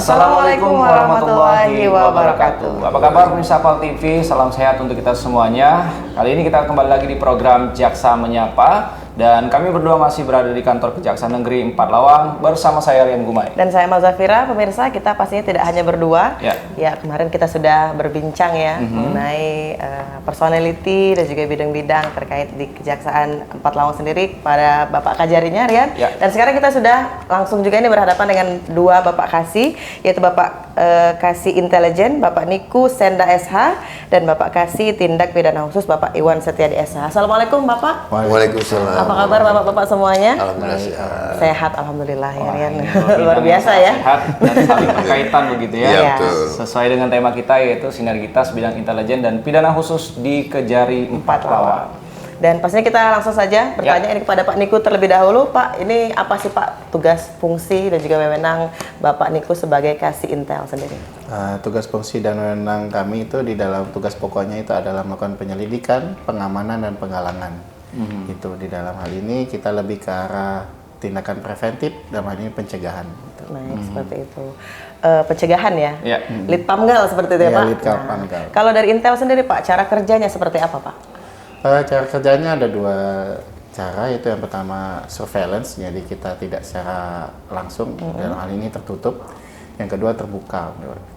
Assalamualaikum warahmatullahi wabarakatuh. Apa kabar pemirsa Pal TV? Salam sehat untuk kita semuanya. Kali ini kita kembali lagi di program Jaksa Menyapa. Dan kami berdua masih berada di kantor Kejaksaan Negeri 4 Lawang bersama saya Rian Gumai. Dan saya Malzafira. Pemirsa, kita pastinya tidak hanya berdua. Ya, kemarin kita sudah berbincang ya mengenai personality dan juga bidang-bidang terkait di Kejaksaan 4 Lawang sendiri pada Bapak Kajarinya, Rian. Dan sekarang kita sudah langsung juga ini berhadapan dengan dua Bapak Kasih, yaitu Bapak Kasih Intelijen, Bapak Niku Senda SH, dan Bapak Kasih Tindak Pidana Khusus, Bapak Iwan Setiadi SH. Assalamualaikum Bapak. Waalaikumsalam. Apa kabar Bapak-Bapak semuanya? Alhamdulillah sehat. Sehat, alhamdulillah ya Rian. Luar biasa ya. Sehat dan saling berkaitan begitu ya. Iya, betul. Sesuai dengan tema kita yaitu sinergitas bidang intelijen dan pidana khusus di Kejari 4 Lawang. Dan pastinya kita langsung saja bertanya ini kepada Pak Niku terlebih dahulu. Pak, ini apa sih Pak tugas, fungsi, dan juga wewenang Bapak Niku sebagai Kasih Intel sendiri? Tugas, fungsi, dan wewenang kami itu di dalam tugas pokoknya itu adalah melakukan penyelidikan, pengamanan, dan penggalangan. Itu di dalam hal ini kita lebih ke arah tindakan preventif, dalam hal ini pencegahan. Gitu. Baik, seperti itu. Pencegahan ya? Litpamgal seperti itu ya Pak? Litpamgal. Kalau dari Intel sendiri Pak, cara kerjanya seperti apa Pak? Cara kerjanya ada dua cara, itu yang pertama surveillance, jadi kita tidak secara langsung, dalam hal ini tertutup. Yang kedua terbuka,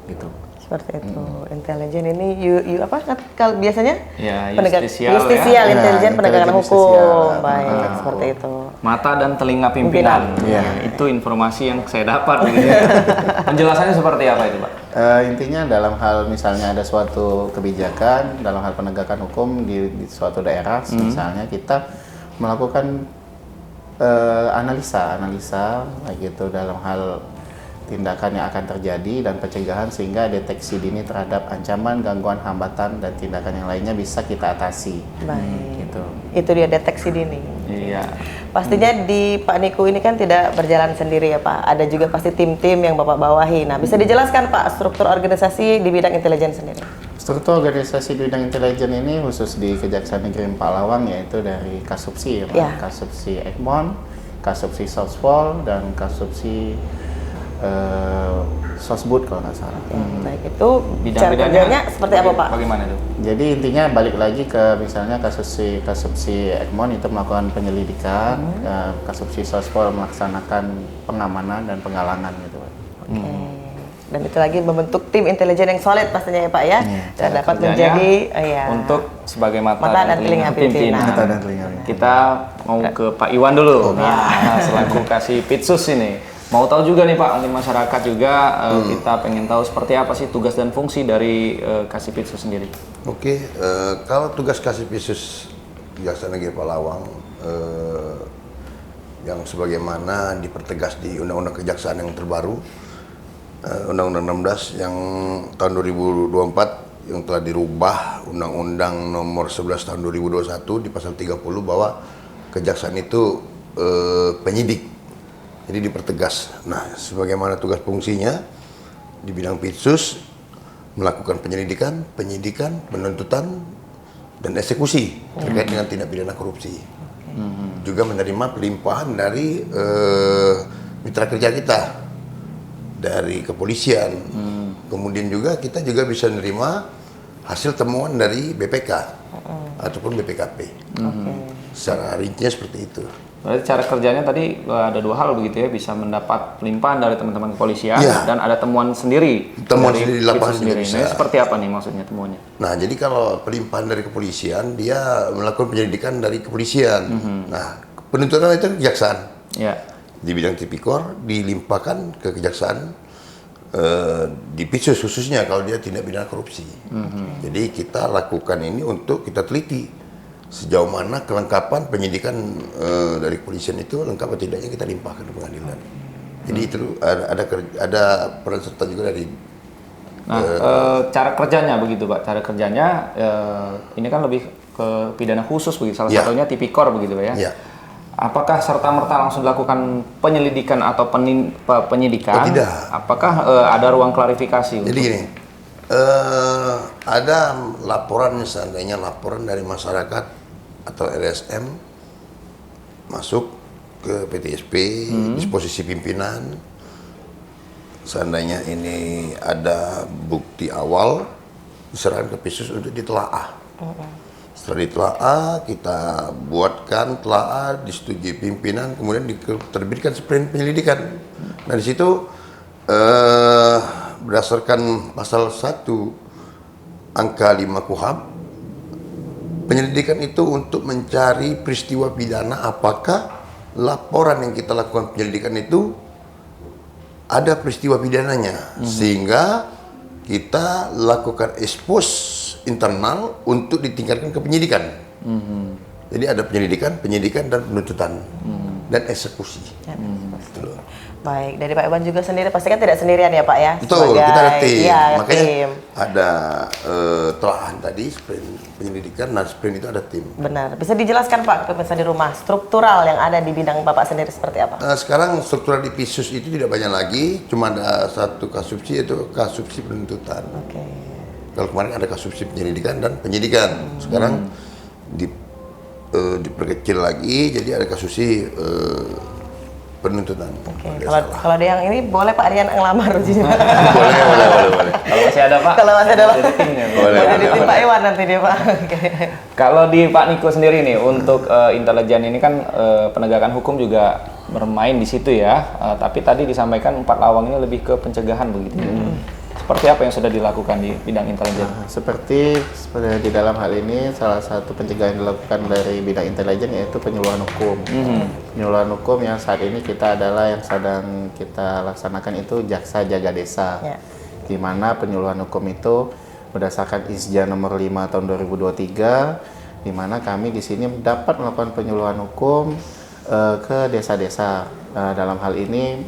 gitu. Seperti itu. Intelijen ini apa kalau biasanya? Ya, Justisial, ya. intelijen penegakan hukum. Baik, seperti itu. Mata dan telinga pimpinan. Itu informasi yang saya dapat. Gitu. Penjelasannya seperti apa itu Pak? Intinya dalam hal misalnya ada suatu kebijakan dalam hal penegakan hukum di suatu daerah, misalnya kita melakukan analisa gitu dalam hal tindakan yang akan terjadi dan pencegahan sehingga deteksi dini terhadap ancaman, gangguan, hambatan, dan tindakan yang lainnya bisa kita atasi. Baik. Gitu. Itu dia deteksi dini. Iya. Pastinya di Pak Niku ini kan tidak berjalan sendiri ya Pak. Ada juga pasti tim-tim yang Bapak bawahi. Nah, bisa dijelaskan Pak struktur organisasi di bidang intelijen sendiri? Struktur organisasi di bidang intelijen ini khusus di Kejaksaan Negeri 4 Lawang, yaitu dari Kasubsi, Kasubsi Egmont, Kasubsi Sospol, dan Kasubsi Sosbud kalau nggak salah. Baik, itu cara kerjanya seperti apa Pak? Bagaimana itu? Jadi intinya balik lagi ke misalnya Kasubsi Egmont itu melakukan penyelidikan, Kasubsi Sospol melaksanakan pengamanan dan penggalangan gitu Pak. Dan itu lagi membentuk tim intelijen yang solid pastinya ya Pak ya, dan dapat menjadi untuk sebagai mata dan telinga pimpinan. Kita mau ke Pak Iwan dulu. Selaku Kasih Pitsus ini. Mau tahu juga nih Pak, mungkin masyarakat juga kita pengen tahu seperti apa sih tugas dan fungsi dari Kasih Pitsus sendiri. Oke, kalau tugas Kasih Pitsus Kejaksaan Negeri 4 Lawang yang sebagaimana dipertegas di Undang-Undang Kejaksaan yang terbaru, Undang-Undang 16 yang tahun 2024 yang telah dirubah Undang-Undang nomor 11 tahun 2021 di pasal 30 bahwa kejaksaan itu penyidik. Jadi dipertegas. Nah, sebagaimana tugas fungsinya di bidang Pitsus melakukan penyelidikan, penyidikan, penuntutan, dan eksekusi terkait dengan tindak pidana korupsi. Juga menerima pelimpahan dari mitra kerja kita dari kepolisian. Kemudian juga kita juga bisa menerima hasil temuan dari BPK ataupun BPKP. Secara rincinya seperti itu. Berarti cara kerjanya tadi ada dua hal begitu ya, bisa mendapat pelimpahan dari teman-teman kepolisian dan ada temuan sendiri. Temuan sendiri di lapangan juga bisa. Nah, seperti apa nih maksudnya temuannya? Nah, jadi kalau pelimpahan dari kepolisian, dia melakukan penyelidikan dari kepolisian. Nah, penuntutan itu kejaksaan. Di bidang tipikor dilimpahkan ke kejaksaan di Pitsus khususnya kalau dia tindak pidana korupsi. Jadi kita lakukan ini untuk kita teliti sejauh mana kelengkapan penyidikan dari kepolisian itu lengkap atau tidaknya kita limpahkan ke pengadilan. Jadi itu ada peran serta juga dari. Nah, cara kerjanya begitu Pak. Cara kerjanya ini kan lebih ke pidana khusus begitu. Salah satunya tipikor begitu Pak ya. Apakah serta-merta langsung dilakukan penyelidikan atau penyidikan? Oh, tidak. Apakah ada ruang klarifikasi? Jadi gini, ada laporan, seandainya laporan dari masyarakat atau LSM masuk ke PTSP, disposisi pimpinan, seandainya ini ada bukti awal, diserahkan ke PISUS untuk ditelaah. Setelah ditelaah, kita buatkan telaah, disetujui pimpinan, kemudian diterbitkan sprint penyelidikan. Nah di situ berdasarkan pasal 1 angka 5 KUHP, penyelidikan itu untuk mencari peristiwa pidana apakah laporan yang kita lakukan penyelidikan itu ada peristiwa pidananya, sehingga kita lakukan expose internal untuk ditingkatkan ke penyidikan. Jadi ada penyidikan dan penuntutan dan eksekusi. Baik, dari Pak Iwan juga sendiri pastikan tidak sendirian ya Pak ya? Betul, sebagai, kita ada tim. Ya, Makanya tim. ada telahan tadi, sprint penyelidikan, dan sprint itu ada tim. Benar. Bisa dijelaskan Pak, pemirsa di rumah, struktural yang ada di bidang Bapak sendiri seperti apa? Sekarang struktural di PISUS itu tidak banyak lagi, cuma ada satu kasubsi, yaitu kasubsi penuntutan. Kalau kemarin ada kasubsi penyelidikan dan penyidikan. Sekarang diperkecil lagi, jadi ada kasubsi penuntutan. Kalau ada yang ini boleh Pak Rian ngelamar ujinya. boleh. Kalau masih ada Pak? Kalau masih ada Pak. Boleh. Jadi tim Pak Iwan nanti dia Pak. Kalau di Pak Niko sendiri nih, untuk intelijen ini kan penegakan hukum juga bermain di situ ya. Tapi tadi disampaikan 4 lawang ini lebih ke pencegahan begitu. Seperti apa yang sudah dilakukan di bidang intelijen? Seperti di dalam hal ini, salah satu pencegahan yang dilakukan dari bidang intelijen yaitu penyuluhan hukum. Penyuluhan hukum yang saat ini kita adalah yang sedang kita laksanakan itu jaksa jaga desa. Di mana penyuluhan hukum itu berdasarkan ISJA nomor 5 tahun 2023, di mana kami di sini dapat melakukan penyuluhan hukum ke desa-desa. Dalam hal ini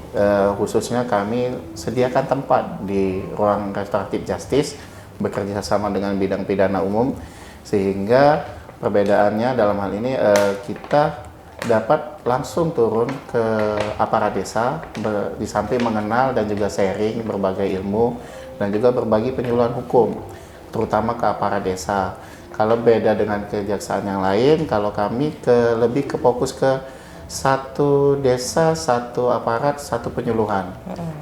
khususnya kami sediakan tempat di ruang restoratif justice bekerja sama dengan bidang pidana umum, sehingga perbedaannya dalam hal ini kita dapat langsung turun ke aparat desa di samping mengenal dan juga sharing berbagai ilmu dan juga berbagi penyuluhan hukum terutama ke aparat desa. Kalau beda dengan kejaksaan yang lain, kalau kami lebih ke fokus ke satu desa, satu aparat, satu penyuluhan.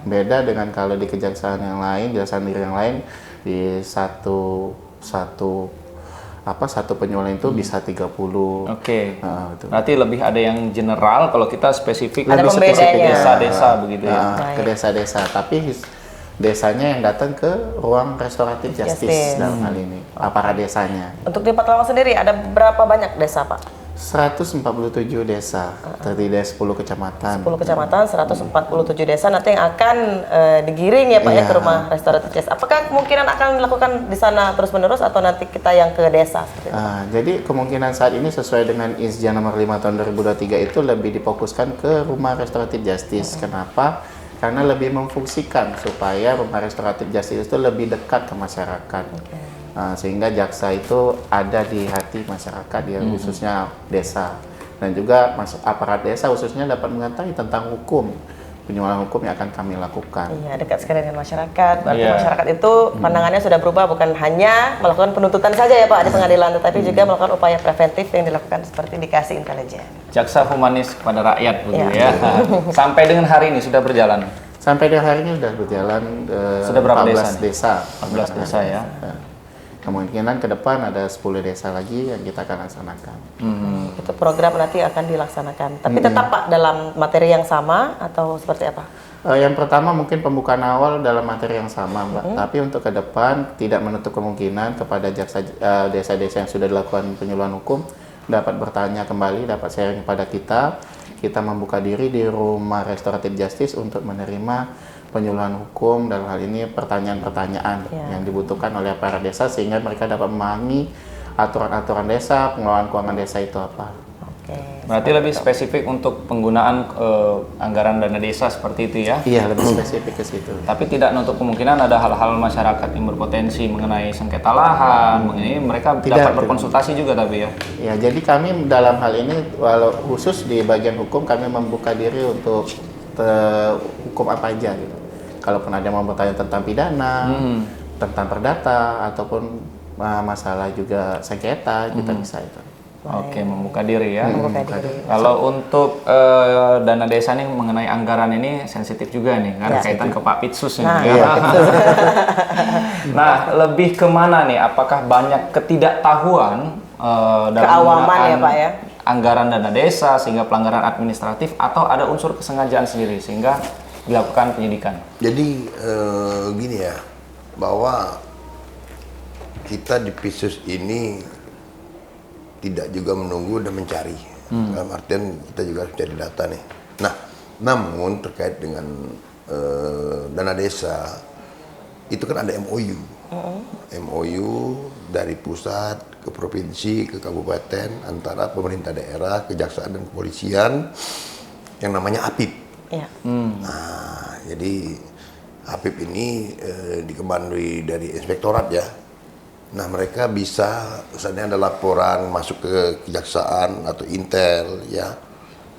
Beda dengan kalau di kejaksaan yang lain, kejaksaan negeri yang lain, di satu penyuluhan itu bisa 30. Berarti lebih ada yang general, kalau kita spesifik ada lebih spesifik desa-desa begitu ya. Ke desa-desa, tapi desanya yang datang ke ruang restoratif justice dalam hal ini, aparat desanya. Untuk di Patlawan sendiri ada berapa banyak desa Pak? 147 desa, terdiri dari 10 kecamatan. 10 kecamatan, 147 desa nanti yang akan digiring ya Pak ya ke rumah restoratif justice. Apakah kemungkinan akan dilakukan di sana terus-menerus atau nanti kita yang ke desa? Jadi kemungkinan saat ini sesuai dengan ISJA nomor 5 tahun 2023 itu lebih difokuskan ke rumah restoratif justice. Kenapa? Karena lebih memfungsikan supaya rumah restoratif justice itu lebih dekat ke masyarakat. Sehingga jaksa itu ada di hati masyarakat ya, khususnya desa, dan juga aparat desa khususnya dapat mengetahui tentang hukum, penyuluhan hukum yang akan kami lakukan. Iya, dekat sekali dengan masyarakat. Berarti masyarakat itu pandangannya sudah berubah, bukan hanya melakukan penuntutan saja ya Pak di pengadilan, tetapi juga melakukan upaya preventif yang dilakukan seperti dikasih intelijen. Jaksa humanis kepada rakyat begitu ya. Sampai dengan hari ini sudah berjalan. Sampai dengan hari ini sudah berjalan sudah berapa 14 desa. 14 desa ya. Kemungkinan ke depan ada 10 desa lagi yang kita akan laksanakan. Itu program nanti akan dilaksanakan. Tapi tetap Pak dalam materi yang sama atau seperti apa? Yang pertama mungkin pembukaan awal dalam materi yang sama Mbak. Tapi untuk ke depan tidak menutup kemungkinan kepada jaksa desa-desa yang sudah dilakukan penyuluhan hukum dapat bertanya kembali, dapat sharing kepada kita. Kita membuka diri di rumah restoratif justice untuk menerima penyuluhan hukum, dalam hal ini pertanyaan-pertanyaan yang dibutuhkan oleh para desa sehingga mereka dapat memahami aturan-aturan desa, pengelolaan keuangan desa itu apa. Berarti lebih spesifik untuk penggunaan anggaran dana desa seperti itu ya? Iya, lebih spesifik ke situ. Tapi tidak menutup kemungkinan ada hal-hal masyarakat yang berpotensi mengenai sengketa lahan, mengenai mereka dapat berkonsultasi juga tapi ya? Ya, jadi kami dalam hal ini, walau khusus di bagian hukum kami membuka diri untuk hukum apa aja gitu. Kalaupun ada yang mau bertanya tentang pidana, tentang perdata, ataupun masalah juga sengketa, kita bisa itu. Oke, membuka diri ya. Membuka diri. Kalau untuk dana desa nih mengenai anggaran ini sensitif juga nih, karena kaitan ke Pak Pitsus nih. Nah, lebih kemana nih? Apakah banyak ketidaktahuan dalam keawaman ya Pak ya? Anggaran dana desa sehingga pelanggaran administratif, atau ada unsur kesengajaan sendiri sehingga dilakukan penyidikan? Jadi gini ya, bahwa kita di Pitsus ini tidak juga menunggu dan mencari. Dalam artian kita juga harus cari data nih. Nah, namun terkait dengan dana desa itu kan ada MOU. MOU dari pusat ke provinsi ke kabupaten antara pemerintah daerah, kejaksaan dan kepolisian yang namanya APIP. Iya. Nah, jadi APIP ini dikemandui dari inspektorat ya. Nah, mereka bisa, misalnya ada laporan masuk ke kejaksaan atau intel ya,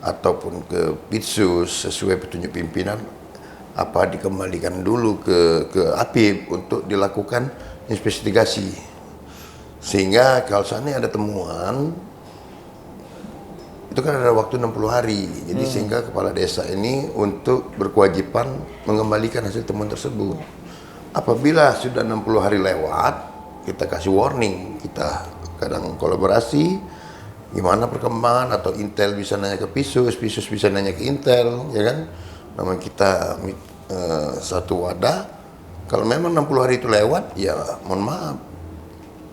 ataupun ke Pitsus sesuai petunjuk pimpinan, apa dikembalikan dulu ke APIP untuk dilakukan investigasi. Sehingga kalau seandainya ada temuan, itu kan ada waktu 60 hari. Jadi sehingga kepala desa ini untuk berkewajiban mengembalikan hasil temuan tersebut. Apabila sudah 60 hari lewat, kita kasih warning, kita kadang kolaborasi, gimana perkembangan, atau Intel bisa nanya ke Pitsus, Pitsus bisa nanya ke Intel, ya kan? Namanya kita satu wadah. Kalau memang 60 hari itu lewat, ya mohon maaf,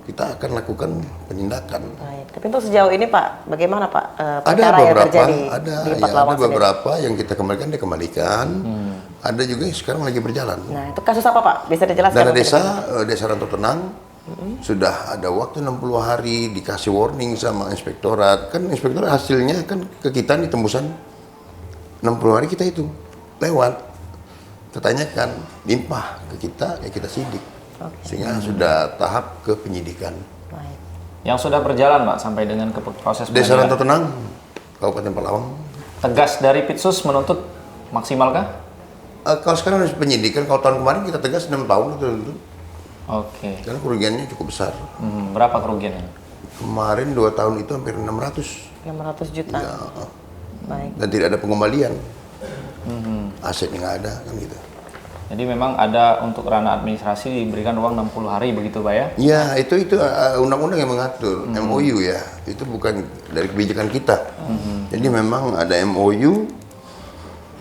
kita akan lakukan penindakan. Baik. Tapi untuk sejauh ini Pak, bagaimana Pak Ada perkara yang beberapa, terjadi ada, di ya, Empat ada Lawang sendiri? beberapa yang kita kembalikan, dikembalikan. Ada juga yang sekarang lagi berjalan. Nah, itu kasus apa Pak? Bisa dijelaskan? Dana mungkin? desa, Desa Rantau Tenang, sudah ada waktu 60 hari dikasih warning sama inspektorat. Kan inspektorat hasilnya kan ke kita nih tembusan 60 hari kita itu lewat. Kita tanyakan, limpah ke kita, ya kita sidik. Sehingga sudah tahap ke penyidikan. Baik. Yang sudah berjalan Pak sampai dengan ke proses Desa pengadilan. Rantau Tenang, Kabupaten Pelawang. Tegas dari Pitsus menuntut maksimalkah? Kalau sekarang harus penyidikan, kalau tahun kemarin kita tegas 6 tahun itu. Oke. Karena kerugiannya cukup besar. Berapa kerugiannya? Kemarin 2 tahun itu hampir 600. 600 juta. Ya. Baik. Dan tidak ada pengembalian. Asetnya nggak ada, kan gitu. Jadi memang ada untuk ranah administrasi diberikan ruang 60 hari begitu Pak ya? Ya, itu undang-undang yang mengatur, MOU ya. Itu bukan dari kebijakan kita. Jadi memang ada MOU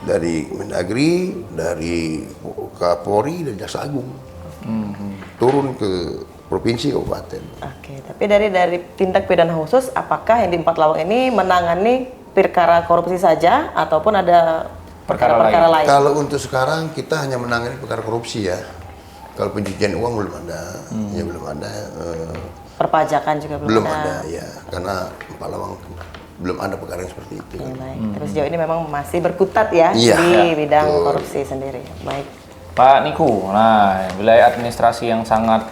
dari Mendagri, dari Kapolri, dan Jaksa Agung. Turun ke provinsi, kabupaten. Oke, tapi dari tindak pidana khusus, apakah yang di Empat Lawang ini menangani perkara korupsi saja ataupun ada perkara lain? Kalau untuk sekarang kita hanya menangani perkara korupsi ya. Kalau pencucian uang belum ada, ya belum ada. Perpajakan juga Belum ada ya, karena Empat Lawang belum ada perkara yang seperti itu. Ya, baik. Tapi sejauh ini memang masih berkutat ya Iya, di bidang betul. korupsi sendiri. Baik. Pak Niku, nah wilayah administrasi yang sangat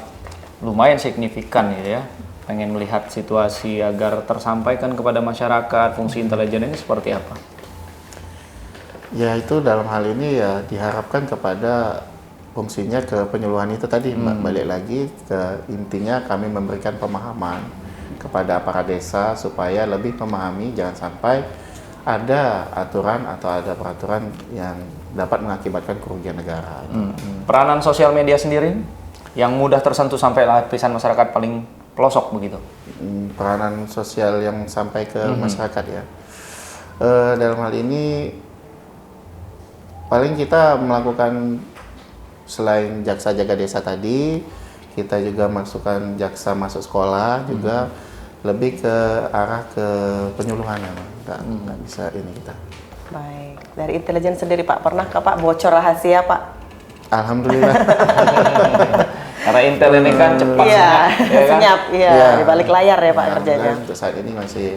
lumayan signifikan ya. Pengen melihat situasi agar tersampaikan kepada masyarakat, fungsi intelijen ini seperti apa? Ya itu dalam hal ini ya diharapkan kepada fungsinya ke penyuluhan itu tadi, balik lagi ke intinya kami memberikan pemahaman kepada aparat desa supaya lebih memahami, jangan sampai ada aturan atau ada peraturan yang dapat mengakibatkan kerugian negara. Peranan sosial media sendiri yang mudah tersentuh sampai lapisan masyarakat paling pelosok begitu? Peranan sosial yang sampai ke masyarakat ya. Dalam hal ini paling kita melakukan selain jaksa jaga desa tadi, kita juga masukkan jaksa masuk sekolah juga lebih ke arah ke penyuluhan ya, nggak bisa ini kita. Baik. Dari intelijen sendiri Pak, pernahkah Pak bocor rahasia Pak? Alhamdulillah. Karena Intel ini kan cepat Iya, senyap, ya kan? senyap, iya, di balik layar ya Pak kerjanya. Untuk saat ini masih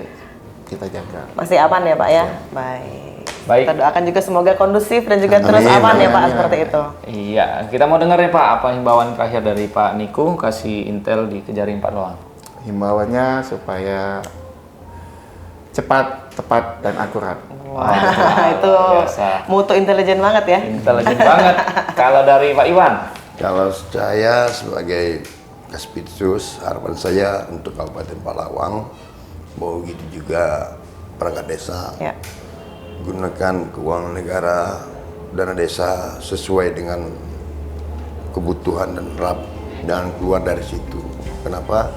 kita jaga. Masih aman ya Pak ya? Baik. Baik. Kita doakan juga semoga kondusif dan juga terus aman ya Pak seperti itu. Iya, kita mau dengar ya Pak, apa himbauan terakhir dari Pak Niku kasih Intel di Kejari Empat Lawang? Himbauannya supaya cepat, tepat, dan akurat. Wah, itu biasa. mutu intelijen banget ya. Intelijen banget. Kalau dari Pak Iwan? Kalau saya sebagai Kaspitsus, harapan saya untuk Kabupaten Pelawang begitu juga perangkat desa. Ya. Gunakan keuangan negara, dana desa sesuai dengan kebutuhan dan jangan keluar dari situ. Kenapa?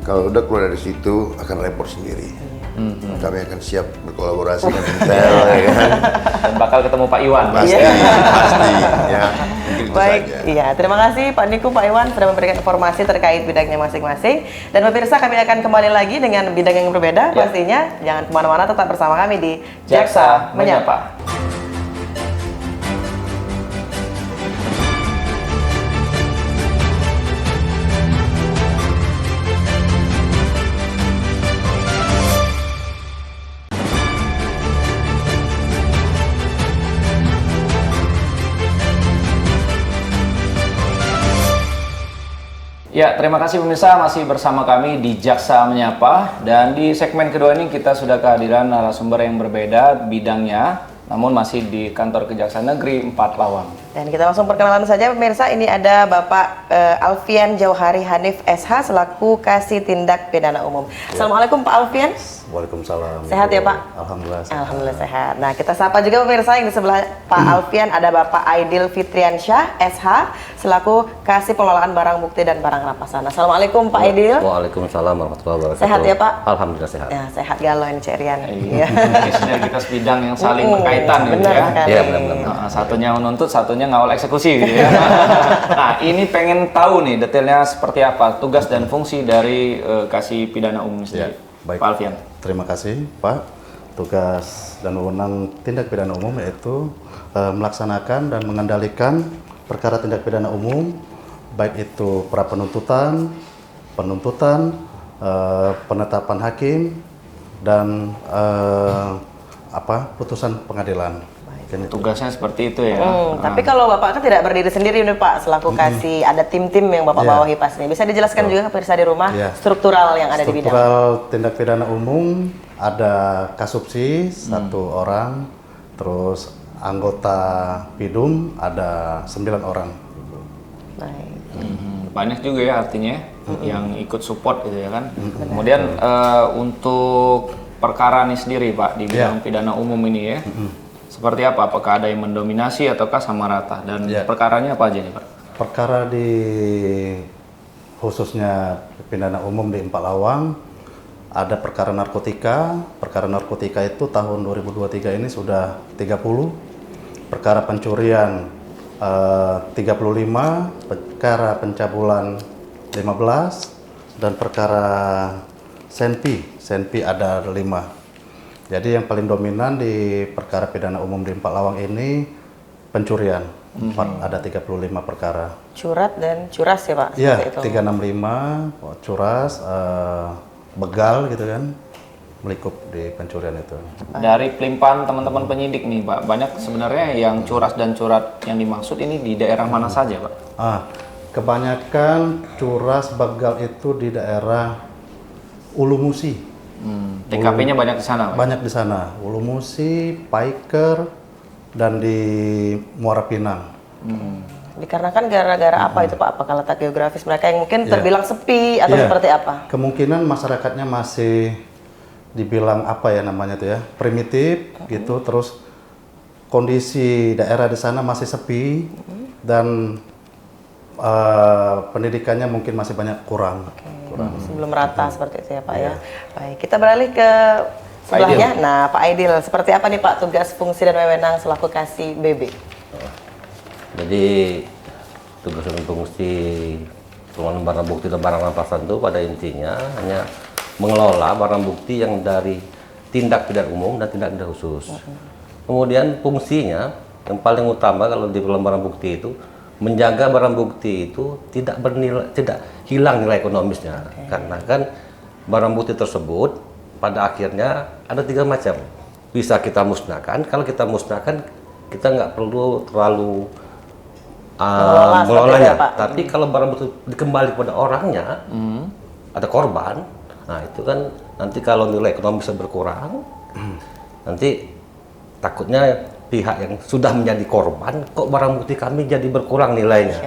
Kalau udah keluar dari situ akan repot sendiri. Kami akan siap berkolaborasi dengan Intel, ya kan? Dan bakal ketemu Pak Iwan. Pasti, pasti. Ya, mungkin itu Baik, saja. iya. Terima kasih Pak Niku, Pak Iwan sudah memberikan informasi terkait bidangnya masing-masing. Dan pemirsa, kami akan kembali lagi dengan bidang yang berbeda. Pastinya jangan kemana-mana, tetap bersama kami di Jaksa Menyapa. Ya, terima kasih pemirsa masih bersama kami di Jaksa Menyapa, dan di segmen kedua ini kita sudah kehadiran narasumber yang berbeda bidangnya, namun masih di kantor Kejaksaan Negeri 4 Lawang. Dan kita langsung perkenalan saja pemirsa, ini ada Bapak Alfian Jauhari Hanif SH selaku Kasih Tindak Pidana Umum. Assalamualaikum Pak Alfian. Waalaikumsalam. Sehat ya Pak? Alhamdulillah. Alhamdulillah sehat. Nah, kita sapa juga pemirsa yang di sebelah Pak Alfian ada Bapak Aidil Fitriansyah SH selaku Kasih Pengelolaan Barang Bukti dan Barang Rampasan. Assalamualaikum Pak Aidil. Waalaikumsalam warahmatullahi wabarakatuh. Sehat ya Pak? Alhamdulillah sehat. Ya, sehat galau ini Cerian. Iya. Sinergitas bidang yang saling berkaitan gitu benar ya. sekali. Iya, benar-benar. Nah, satunya menuntut, satunya ngawal eksekusi gitu ya. Nah, ini pengen tahu nih detailnya seperti apa tugas dan fungsi dari Kasih Pidana Umum sendiri. baik. Pak Alfian. Terima kasih Pak. Tugas dan wewenang tindak pidana umum yaitu melaksanakan dan mengendalikan perkara tindak pidana umum, baik itu pra penuntutan, penetapan hakim, dan putusan pengadilan. Tugasnya seperti itu ya. Tapi kalau Bapak kan tidak berdiri sendiri nih Pak, selaku Kasih ada tim-tim yang Bapak bawahi pasti. Bisa dijelaskan juga ke pemirsa di rumah struktural yang ada di bidang. Struktural tindak pidana umum ada Kasubsi 1 orang, terus anggota Pidum ada 9 orang. Baik. Banyak juga ya artinya yang ikut support gitu ya kan. Kemudian untuk perkara ini sendiri Pak di bidang pidana umum ini ya. Seperti apa? Apakah ada yang mendominasi ataukah sama rata? Dan perkaranya apa aja nih Pak? Perkara di khususnya pidana umum di 4 Lawang ada perkara narkotika. Perkara narkotika itu tahun 2023 ini sudah 30. Perkara pencurian 35, perkara pencabulan 15, dan perkara senpi ada 5. Jadi yang paling dominan di perkara pidana umum di 4 Lawang ini pencurian. Ada 35 perkara. Curat dan curas ya Pak? Iya, Seperti itu. 365, curas, begal gitu kan, melikup di pencurian itu. Dari pelimpahan teman-teman penyidik nih Pak, banyak sebenarnya yang curas dan curat yang dimaksud ini di daerah mana saja Pak? Kebanyakan curas begal itu di daerah Ulu Musi. TKP-nya banyak di sana Pak? Banyak di sana, Ulu Musi, Paiker, dan di Muara Pinang. Dikarenakan gara-gara apa itu Pak? Apakah letak geografis mereka yang mungkin terbilang sepi atau seperti apa? Kemungkinan masyarakatnya masih dibilang apa ya namanya tuh ya, primitif gitu, terus kondisi daerah di sana masih sepi dan pendidikannya mungkin masih banyak kurang. Belum rata seperti itu ya Pak ya. Baik, kita beralih ke sebelahnya. Nah, Pak Aidil, seperti apa nih Pak tugas, fungsi dan wewenang selaku Kasih BB? Jadi tugas dan fungsi pengelolaan barang bukti dan barang rampasan itu pada intinya hanya mengelola barang bukti yang dari tindak pidana umum dan tindak pidana khusus. Kemudian fungsinya yang paling utama kalau di pengelolaan barang bukti itu menjaga barang bukti itu tidak hilang nilai ekonomisnya. Karena kan barang bukti tersebut pada akhirnya ada 3 macam. Bisa kita musnahkan. Kalau kita musnahkan kita nggak perlu terlalu mengelolanya. Tapi kalau barang bukti dikembali kepada orangnya, ada korban. Nah itu kan nanti kalau nilai ekonomisnya berkurang, nanti takutnya pihak yang sudah menjadi korban, kok barang bukti kami jadi berkurang nilainya.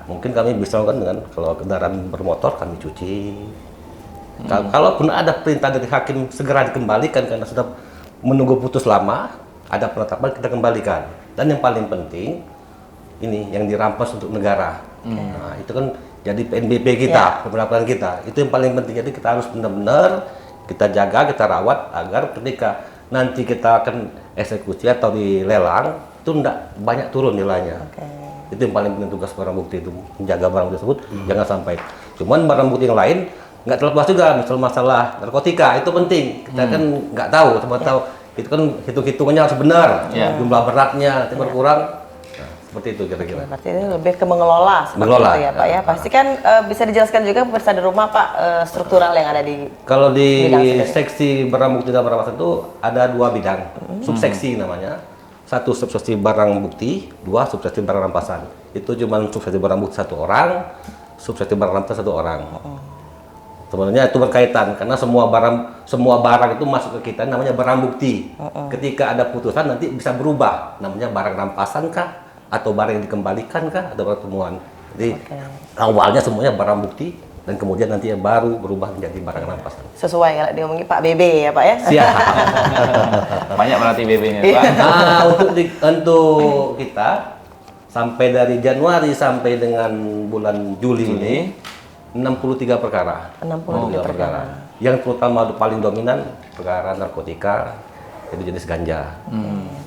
Mungkin kami bisa kan dengan kalau kendaraan bermotor kami cuci, Kalaupun ada perintah dari hakim segera dikembalikan karena sudah menunggu putus lama, ada penetapan kita kembalikan. Dan yang paling penting ini yang dirampas untuk negara. Nah, itu kan jadi PNBP kita, keberapaan kita. Itu yang paling penting. Jadi kita harus benar-benar kita jaga, kita rawat agar ketika nanti kita akan eksekusi atau dilelang itu tidak banyak turun nilainya. Itu yang paling penting tugas barang bukti itu, menjaga barang bukti tersebut jangan sampai. Cuman barang bukti yang lain nggak terlepas juga, misal masalah narkotika itu penting. Kita kan nggak tahu, tahu itu kan hitung-hitungannya harus benar, jumlah beratnya nanti berkurang. Seperti itu kira-kira. Berarti ini lebih ke mengelola seperti itu ya Pak ya. Pasti kan bisa dijelaskan juga pemirsa di rumah Pak struktural yang ada di kalau di seksi barang bukti dan barang rampasan itu ada 2 bidang, subseksi namanya. 1 subseksi barang bukti, 2 subseksi barang rampasan. Itu cuma subseksi barang bukti 1 orang, subseksi barang rampasan 1 orang. Sebenarnya itu berkaitan karena semua barang itu masuk ke kita namanya barang bukti. Ketika ada putusan nanti bisa berubah namanya barang rampasan kah? Atau barang yang dikembalikan kah atau barang temuan. Jadi awalnya semuanya barang bukti dan kemudian nanti baru berubah menjadi barang rampasan. Sesuai kalau diomongin Pak BB ya Pak ya. Siap. Banyak berarti BB-nya Pak. Nah, untuk kita sampai dari Januari sampai dengan bulan Juli ini 63 perkara. 63 perkara. Yang terutama paling dominan perkara narkotika, itu jenis ganja.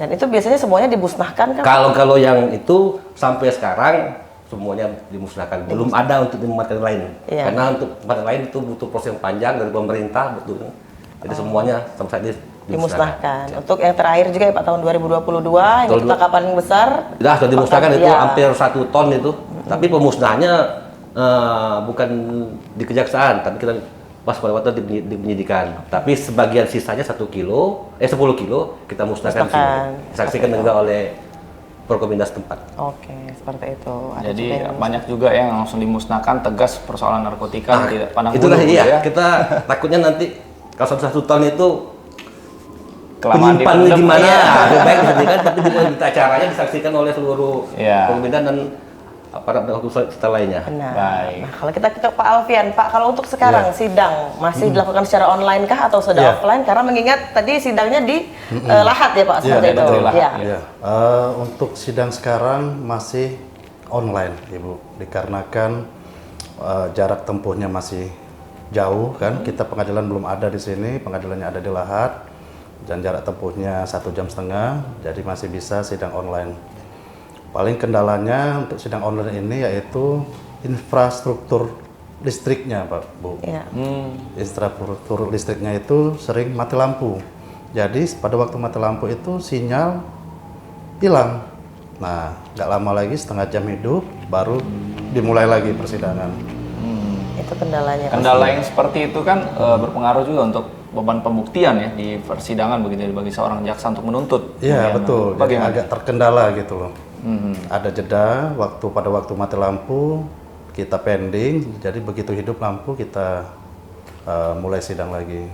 Dan itu biasanya semuanya dimusnahkan kan? Kalau yang itu sampai sekarang semuanya dimusnahkan. Belum ada untuk tempat lain. Karena untuk tempat lain itu butuh proses yang panjang dari pemerintah, betul. Jadi semuanya sampai saat ini dimusnahkan. Untuk yang terakhir juga ya Pak tahun 2022 yang tangkapan besar. Sudah dimusnahkan itu hampir 1 ton itu. Tapi pemusnahannya bukan di kejaksaan, tapi kita pas pada waktu di penyidikan. Tapi sebagian sisanya 10 kilo kita musnahkan. Disaksikan juga oleh Forkominda setempat. Oke, seperti itu. Jadi banyak juga yang langsung dimusnahkan, tegas persoalan narkotika tidak pandang itulah bulu iya, kita takutnya nanti kalau 1 ton itu kelamaan penyimpannya gimana? Lebih baik disaksikan, tapi di acaranya disaksikan oleh seluruh Forkominda dan aparat penegak hukum lainnya. Benar. Baik. Nah, kalau kita ke Pak Alfian, Pak, kalau untuk sekarang sidang masih dilakukan secara online kah atau sudah offline? Karena mengingat tadi sidangnya di Lahat ya Pak, seperti itu. Untuk sidang sekarang masih online, Ibu, dikarenakan jarak tempuhnya masih jauh kan. Kita pengadilan belum ada di sini, pengadilannya ada di Lahat dan jarak tempuhnya 1,5 jam, jadi masih bisa sidang online. Paling kendalanya untuk sidang online ini yaitu infrastruktur listriknya, Pak, Bu. Infrastruktur listriknya itu sering mati lampu. Jadi pada waktu mati lampu itu sinyal hilang. Nah, nggak lama lagi setengah jam hidup baru dimulai lagi persidangan. Itu kendalanya. Kendala yang seperti itu kan berpengaruh juga untuk beban pembuktian ya di persidangan begitu bagi seorang jaksa untuk menuntut. Iya, betul. Jadi agak terkendala gitu loh. Ada jeda pada waktu mati lampu kita pending, jadi begitu hidup lampu kita mulai sidang lagi.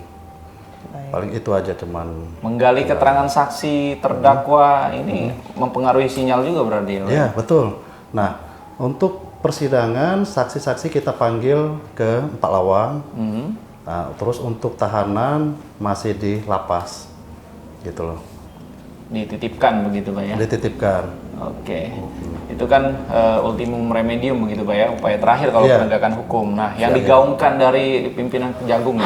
Paling itu aja, cuman menggali keterangan saksi terdakwa ini mempengaruhi sinyal juga berarti ya? Iya, betul. Nah, untuk persidangan saksi-saksi kita panggil ke 4 lawang. Nah, terus untuk tahanan masih di lapas gitu loh. Dititipkan begitu Pak ya? Dititipkan. Oke. Itu kan ultimum remedium begitu Pak ya, upaya terakhir kalau penegakan hukum. Nah, yang digaungkan dari pimpinan Kejagung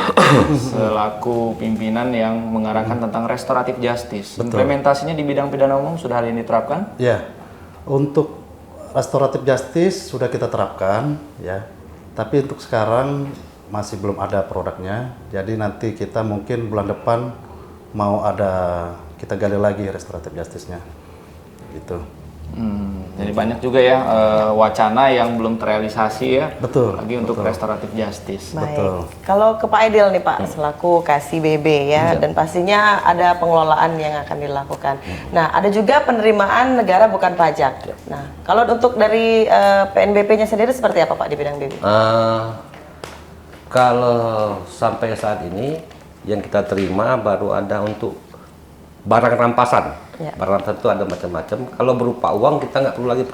selaku pimpinan yang mengarahkan tentang restoratif justice. Implementasinya di bidang pidana umum sudah hari ini diterapkan? Ya. Untuk restoratif justice sudah kita terapkan ya. Tapi untuk sekarang masih belum ada produknya. Jadi nanti kita mungkin bulan depan mau ada, kita gali lagi restoratif justice-nya gitu. Jadi banyak juga ya wacana yang belum terrealisasi ya. Betul. Lagi untuk restoratif justice. Baik. Betul. Kalau ke Pak Aidil nih Pak, selaku Kasih BB ya, dan pastinya ada pengelolaan yang akan dilakukan. Nah, ada juga penerimaan negara bukan pajak. Nah, kalau untuk dari PNBP-nya sendiri seperti apa Pak di bidang BB? Kalau sampai saat ini yang kita terima baru ada untuk barang rampasan. Ya. Barang rampasan itu ada macam-macam. Kalau berupa uang kita nggak perlu lagi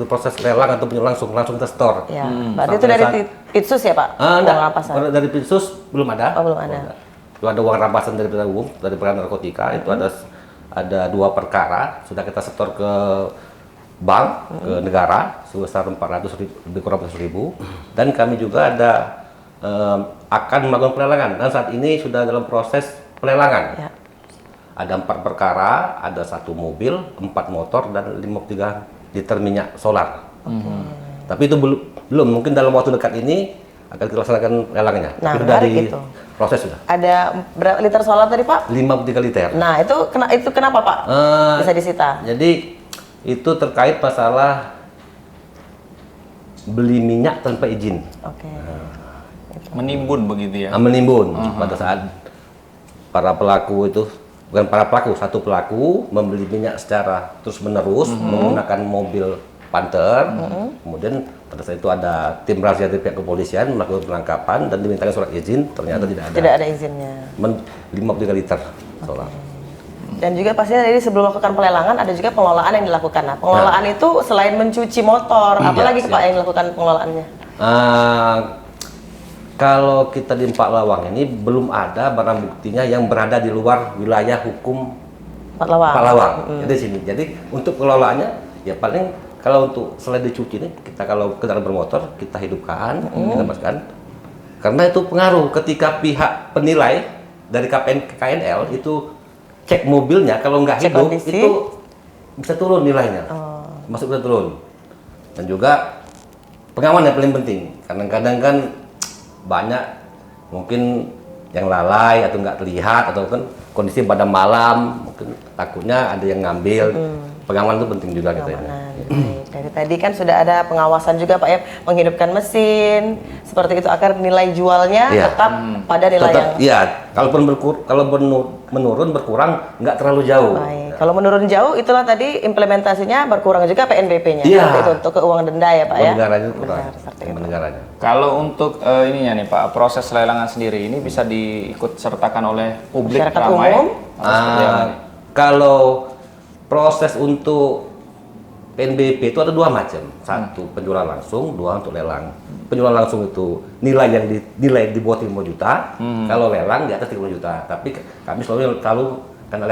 proses lelang atau langsung kita store. Ya. Berarti itu dari Pitsus ya Pak? Uang rampasan. Dari Pitsus belum ada. Oh, belum ada. Belum ada uang rampasan dari pidana umum, dari perkara narkotika. Itu ada 2 perkara sudah kita setor ke bank, ke negara sebesar 400.000, lebih kurang 400.000. Dan kami juga akan melakukan pelelangan, dan saat ini sudah dalam proses pelelangan. Ya. Ada 4 perkara, ada 1 mobil, 4 motor, dan 53 liter minyak solar. Tapi itu belum, mungkin dalam waktu dekat ini akan kita laksanakan lelangnya. Nah, sudah gitu. Proses sudah. Ada berapa liter solar tadi Pak? 53 liter. Nah, itu kenapa Pak? Bisa disita? Jadi itu terkait masalah beli minyak tanpa izin. Oke. Menimbun begitu ya? Menimbun. Pada saat para pelaku itu, bukan para pelaku, satu pelaku membeli minyak secara terus-menerus menggunakan mobil Panther. Kemudian pada saat itu ada tim razia dari pihak kepolisian melakukan penangkapan dan dimintakan surat izin, ternyata tidak ada. Tidak ada izinnya. 53 liter solar. Dan juga pastinya jadi sebelum melakukan pelelangan ada juga pengelolaan yang dilakukan. Nah, pengelolaan itu selain mencuci motor, apalagi Pak yang dilakukan pengelolaannya? Kalau kita di Empat Lawang ini belum ada barang buktinya yang berada di luar wilayah hukum Empat Lawang. Jadi sini. Jadi untuk pengelolaannya ya paling kalau untuk selain dicuci nih, kita kalau kendaraan bermotor kita hidupkan, kita masukkan. Karena itu pengaruh ketika pihak penilai dari KNL itu cek mobilnya, kalau nggak hidup kondisi, itu bisa turun nilainya, masuk bisa turun. Dan juga pengawasan yang paling penting. Kadang-kadang kan banyak mungkin yang lalai atau nggak terlihat atau kan kondisi pada malam, mungkin takutnya ada yang ngambil. Pengawasan itu penting juga gitu ya. Dari tadi kan sudah ada pengawasan juga Pak ya, menghidupkan mesin seperti itu agar nilai jualnya tetap pada nilai yang. Iya, kalau menurun berkurang nggak terlalu jauh. Baik. Kalau menurun jauh itulah tadi implementasinya berkurang juga PNBP-nya. Iya. Itu untuk keuangan denda ya Pak ya. Negaranya kurang. Negaranya. Kalau untuk ininya nih Pak, proses lelangan sendiri ini bisa diikut sertakan oleh publik ramai. Kalau proses untuk PNBP itu ada 2 macam. 1 penjualan langsung, 2 untuk lelang. Penjualan langsung itu nilai yang dinilai di bawah 5 juta. Kalau lelang di atas 30 juta. Tapi kami selalu karena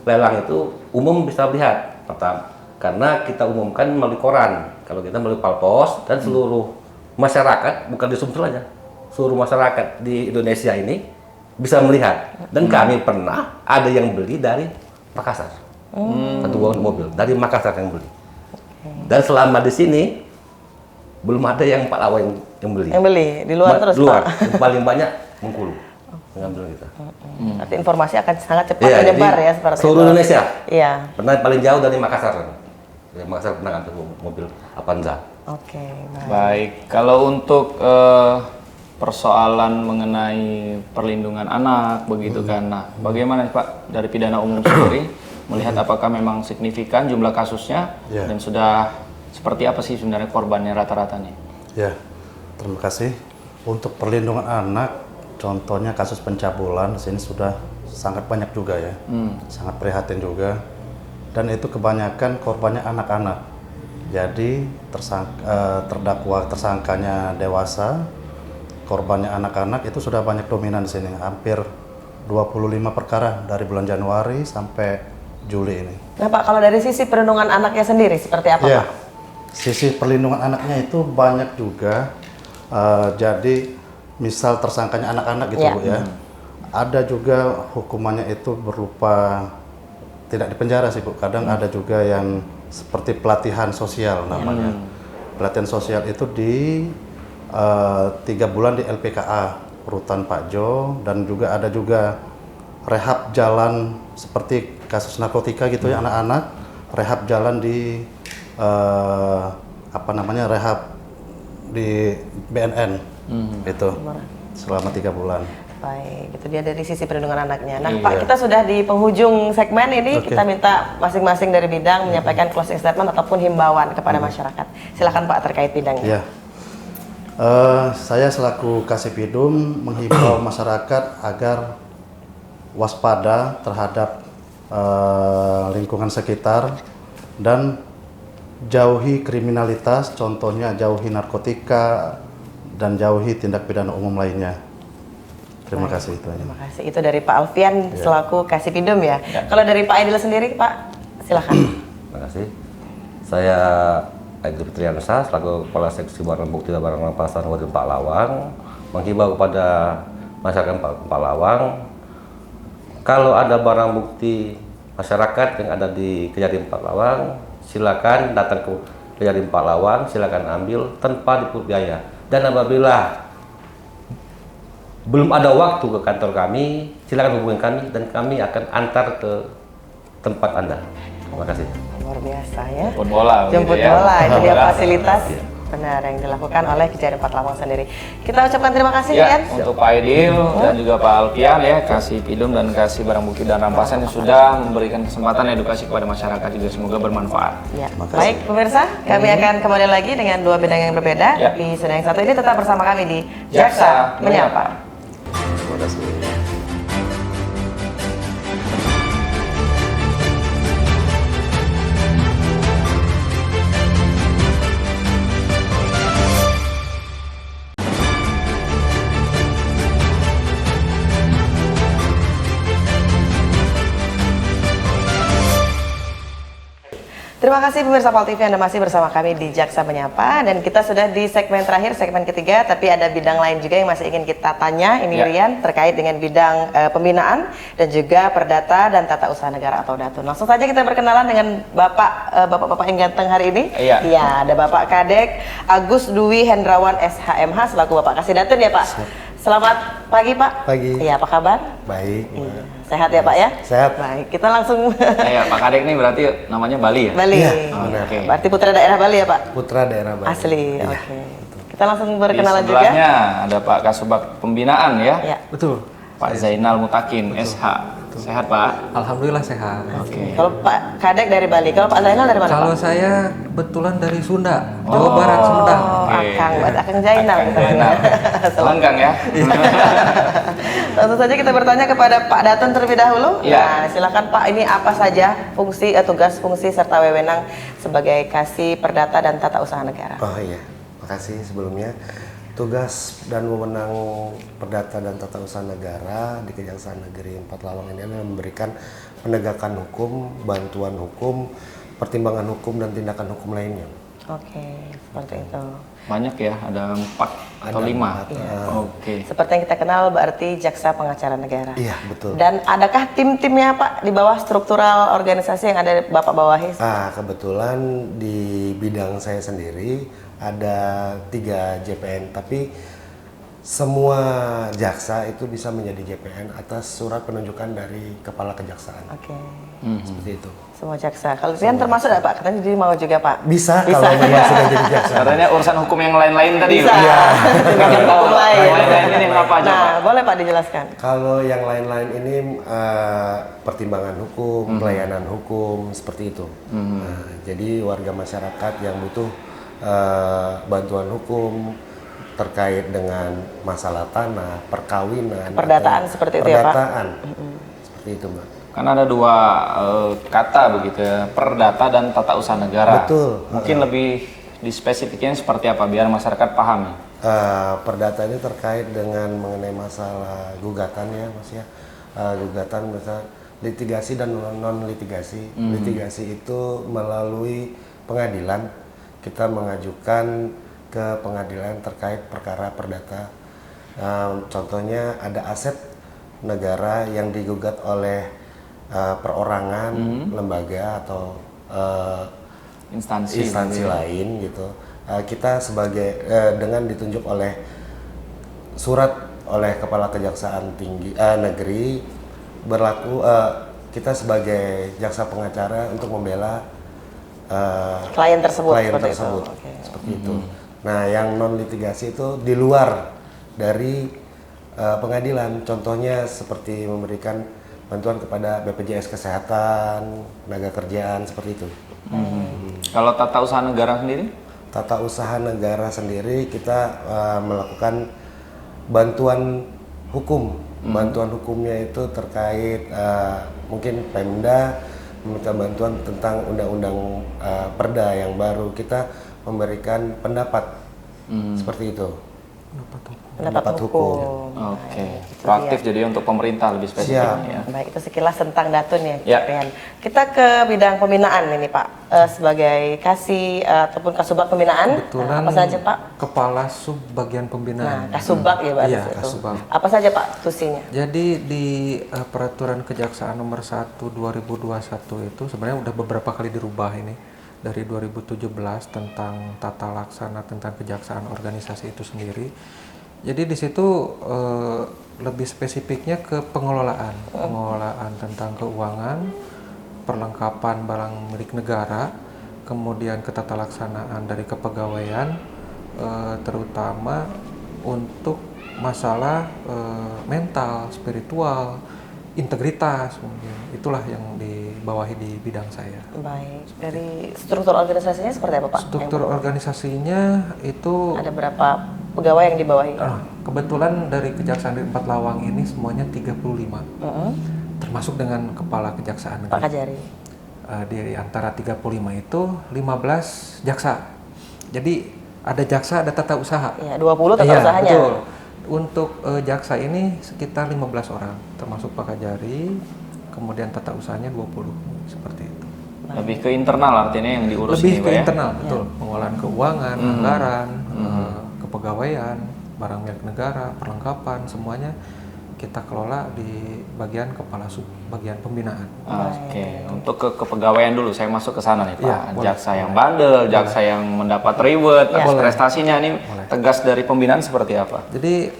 lelang itu umum bisa lihat. Pertama, karena kita umumkan melalui koran. Kalau kita melalui Palpos dan seluruh masyarakat, bukan di Sumsel aja, seluruh masyarakat di Indonesia ini bisa melihat. Dan kami pernah ada yang beli dari Makassar. Satu mobil dari Makassar yang beli. Dan selama di sini belum ada yang Pak Lawang yang beli. Yang beli di luar terus luar. Pak. Yang paling banyak Bengkulu mengambil kita. Nanti informasi akan sangat cepat menyebar ya seperti seluruh Indonesia. Iya. Pernah paling jauh dari Makassar. Dari Makassar pernah ambil mobil Avanza. Oke. Baik. Kalau untuk persoalan mengenai perlindungan anak begitu kan. Nah, bagaimana Pak dari pidana umum sendiri melihat apakah memang signifikan jumlah kasusnya dan sudah seperti apa sih sebenarnya korbannya rata-rata nih? Ya, terima kasih. Untuk perlindungan anak, contohnya kasus pencabulan di sini sudah sangat banyak juga ya, sangat prihatin juga. Dan itu kebanyakan korbannya anak-anak. Jadi tersangkanya dewasa, korbannya anak-anak itu sudah banyak dominan di sini. Hampir 25 perkara dari bulan Januari sampai Juli ini. Nah Pak, kalau dari sisi perlindungan anaknya sendiri seperti apa Pak? Sisi perlindungan anaknya itu banyak juga. Jadi misal tersangkanya anak-anak gitu Bu ya. Ada juga hukumannya itu berupa tidak di penjara sih Bu. Kadang ada juga yang seperti pelatihan sosial namanya. Pelatihan sosial itu di 3 bulan di LPKA Rutan Pak Jo, dan juga ada juga rehab jalan seperti kasus narkotika gitu ya, anak-anak rehab jalan di rehab di BNN itu selama 3 bulan. Baik, itu dia dari sisi perlindungan anaknya. Nah Pak, kita sudah di penghujung segmen ini. Kita minta masing-masing dari bidang menyampaikan closing statement ataupun himbauan kepada masyarakat. Silakan Pak terkait bidangnya. Saya selaku Kasipidum menghimbau masyarakat agar waspada terhadap lingkungan sekitar, dan jauhi kriminalitas, contohnya jauhi narkotika dan jauhi tindak pidana umum lainnya. Terima kasih itu aja. Terima kasih. Itu dari Pak Alfian selaku Kasipidum ya. Kalau dari Pak Aidil sendiri, Pak, silakan. Terima kasih. Saya Aidil Fitriansa selaku Kepala Seksi Barang Bukti dan Barang Rampasan Kabupaten Palawang menghimbau kepada masyarakat Palawang, kalau ada barang bukti masyarakat yang ada di Kejari Palawang, silakan datang ke Kejari Palawang, silakan ambil tanpa dipungut biaya. Dan apabila belum ada waktu ke kantor kami, silakan hubungi kami dan kami akan antar ke tempat Anda. Terima kasih. Luar biasa ya. Jemput bola. Jemput begitu bola, itu dia Bola. fasilitas benar yang dilakukan oleh Kejari Palawang sendiri. Kita ucapkan terima kasih Ya, Ian. untuk Pak Aidil dan juga Pak Alfian ya, Kasipidum dan Kasih Barang Bukti dan Rampasan yang sudah memberikan kesempatan edukasi kepada masyarakat juga, semoga bermanfaat. Ya. Baik pemirsa, kami akan kembali lagi dengan dua bidang yang berbeda. Ya. Tapi sudah yang satu ini tetap bersama kami di Jaksa Menyapa. Terima kasih. Terima kasih pemirsa PAL TV, Anda masih bersama kami di Jaksa Menyapa, dan kita sudah di segmen terakhir, segmen ketiga, tapi ada bidang lain juga yang masih ingin kita tanya, ini Rian, terkait dengan bidang pembinaan dan juga perdata dan tata usaha negara atau Datun. Langsung saja kita berkenalan dengan bapak-bapak yang ganteng hari ini. Iya, ada Bapak Kadek Agus Dwi Hendrawan SHMH selaku Bapak Kasih Datun ya Pak. Selamat pagi Pak. Pagi. Iya, apa kabar? Baik. Iya. Sehat ya Pak ya? Sehat. Baik, kita langsung Ya, Pak Kadek ini berarti namanya Bali ya? Bali. Iya, Oke. Berarti putra daerah Bali ya Pak? Putra daerah Bali. Asli, Iya. oke. Kita langsung Di berkenalan juga. sebelahnya ada Pak Kasubag Pembinaan ya, Ya. Betul. Pak Zainal Mutakin SH. Sehat Pak? Alhamdulillah sehat. Oke. Kalau Pak Kadek dari Bali, kalau Pak Zainal dari mana Kalau Pak? saya kebetulan dari Sunda, Jawa Barat, Sumedang. Oh, Oke. Akang, buat Akang Zainal kita Zainal. panggil. Lengkang ya? Langsung saja kita bertanya kepada Pak Datun terlebih dahulu. Ya. Nah, silakan Pak, ini apa saja fungsi, tugas, fungsi serta wewenang sebagai Kasih Perdata dan Tata Usaha Negara? Oh iya, makasih sebelumnya. Tugas dan wewenang Perdata dan Tata Usaha Negara di Kejaksaan Negeri 4 Lawang ini adalah memberikan penegakan hukum, bantuan hukum, pertimbangan hukum, dan tindakan hukum lainnya. Oke, seperti itu. Banyak ya, ada 4 atau Ada 5. 4, Oke. Seperti yang kita kenal berarti Jaksa Pengacara Negara. Iya, betul. Dan adakah tim-timnya Pak di bawah struktural organisasi yang ada Bapak bawahi? Kebetulan di bidang saya sendiri ada 3 JPN, tapi semua jaksa itu bisa menjadi JPN atas surat penunjukan dari Kepala Kejaksaan. Oke. Seperti itu. Semua jaksa. Kalau Rian termasuk nggak Pak? Katanya jadi mau juga Pak. Bisa, kalau memang sudah jadi jaksa. Katanya urusan hukum yang lain-lain tadi. Bisa. Iya. Dengan hukum lain. Yang lain-lain ini apa aja Pak? Nah, boleh Pak dijelaskan. Kalau yang lain-lain ini pertimbangan hukum, pelayanan hukum, seperti itu. Nah, jadi warga masyarakat yang butuh bantuan hukum terkait dengan masalah tanah, perkawinan, Perdataan atau seperti itu ya, Pak? Perdataan, seperti itu Mbak. Kan ada 2 kata begitu ya, perdata dan tata usaha negara. Betul. Mungkin lebih dispesifiknya seperti apa biar masyarakat paham. Perdata ini terkait dengan mengenai masalah gugatan ya Mas ya. Gugatan misalnya litigasi dan non litigasi. Litigasi itu melalui pengadilan, kita mengajukan ke pengadilan terkait perkara perdata. Contohnya ada aset negara yang digugat oleh perorangan, lembaga atau instansi lain gitu. Kita sebagai dengan ditunjuk oleh surat oleh Kepala Kejaksaan Tinggi Negeri berlaku, kita sebagai jaksa pengacara untuk membela Klien tersebut. Oke. Seperti itu. Nah, yang non litigasi itu di luar dari pengadilan, contohnya seperti memberikan bantuan kepada BPJS Kesehatan, tenaga kerjaan, seperti itu. Kalau tata usaha negara sendiri? Tata usaha negara sendiri kita melakukan bantuan hukum Bantuan hukumnya itu terkait mungkin Pemda meminta bantuan tentang undang-undang Perda yang baru, kita memberikan pendapat seperti itu. Pendapat hukum. Oke. Proaktif jadi untuk pemerintah lebih spesifik ya. Baik, itu sekilas tentang Datun ya, Ya. Rian. Kita ke bidang pembinaan ini Pak, sebagai kasih ataupun kasubag pembinaan. Kebetulan Apa saja Pak? Kepala Sub Bagian Pembinaan. Nah, kasubag ya Pak. Iya, itu. kasubag. Apa saja Pak tusinya? Jadi di Peraturan Kejaksaan Nomor 1 2021 itu sebenarnya udah beberapa kali dirubah ini. Dari 2017 tentang tata laksana tentang kejaksaan organisasi itu sendiri. Jadi di situ lebih spesifiknya ke pengelolaan tentang keuangan, perlengkapan barang milik negara, kemudian ke tata laksanaan dari kepegawaian, terutama untuk masalah mental, spiritual, integritas mungkin. Itulah yang dibawahi di bidang saya. Baik, dari struktur organisasinya seperti apa Pak? Struktur organisasinya itu Ada berapa pegawai yang dibawahi? kebetulan dari Kejaksaan di 4 Lawang ini semuanya 35. Termasuk dengan Kepala Kejaksaan Pak Negeri. Kajari. Di antara 35 itu 15 jaksa. Jadi ada jaksa, ada tata usaha. Ya, 20 tata Iya, usahanya. betul. Untuk jaksa ini sekitar 15 orang, termasuk Pak Kajari, kemudian tata usahanya 20, seperti itu. Lebih ke internal artinya yang diurus Lebih ini, ke Pak, ya? internal, betul. Pengolahan keuangan, anggaran, kepegawaian, barang milik negara, perlengkapan, semuanya kita kelola di bagian Kepala Sub Bagian Pembinaan. Oke, untuk ke kepegawaian dulu saya masuk ke sana nih Pak. Iya, boleh. Jaksa yang bandel, jaksa yang mendapat reward, atas prestasinya ini tegas dari pembinaan seperti apa? Jadi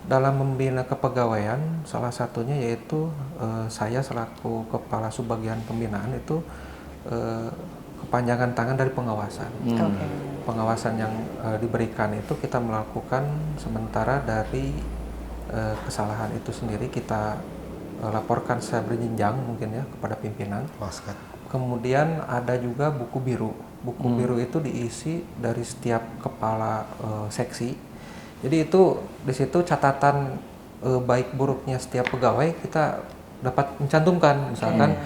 dalam membina kepegawaian salah satunya yaitu saya selaku Kepala Sub Bagian Pembinaan itu kepanjangan tangan dari pengawasan. Pengawasan yang diberikan itu kita melakukan sementara dari kesalahan itu sendiri kita laporkan secara berjenjang mungkin ya kepada pimpinan. Kemudian ada juga buku biru. Buku biru itu diisi dari setiap kepala seksi. Jadi itu di situ catatan baik buruknya setiap pegawai kita dapat mencantumkan, misalkan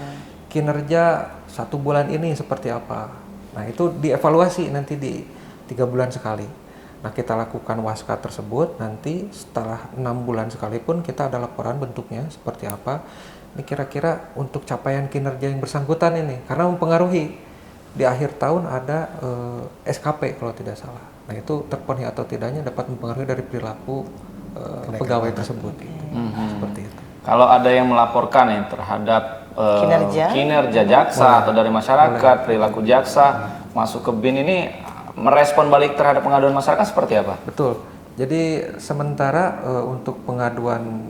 kinerja 1 bulan ini seperti apa. Nah itu dievaluasi nanti di 3 bulan sekali. Nah kita lakukan waska tersebut, nanti setelah 6 bulan sekalipun kita ada laporan bentuknya seperti apa. Ini kira-kira untuk capaian kinerja yang bersangkutan ini, karena mempengaruhi di akhir tahun ada SKP kalau tidak salah. Nah itu terpenuhi atau tidaknya dapat mempengaruhi dari perilaku pegawai tersebut. Gitu. Seperti itu. Kalau ada yang melaporkan ya terhadap kinerja jaksa atau dari masyarakat, perilaku jaksa masuk ke BIN ini, merespon balik terhadap pengaduan masyarakat seperti apa? Betul. Jadi sementara untuk pengaduan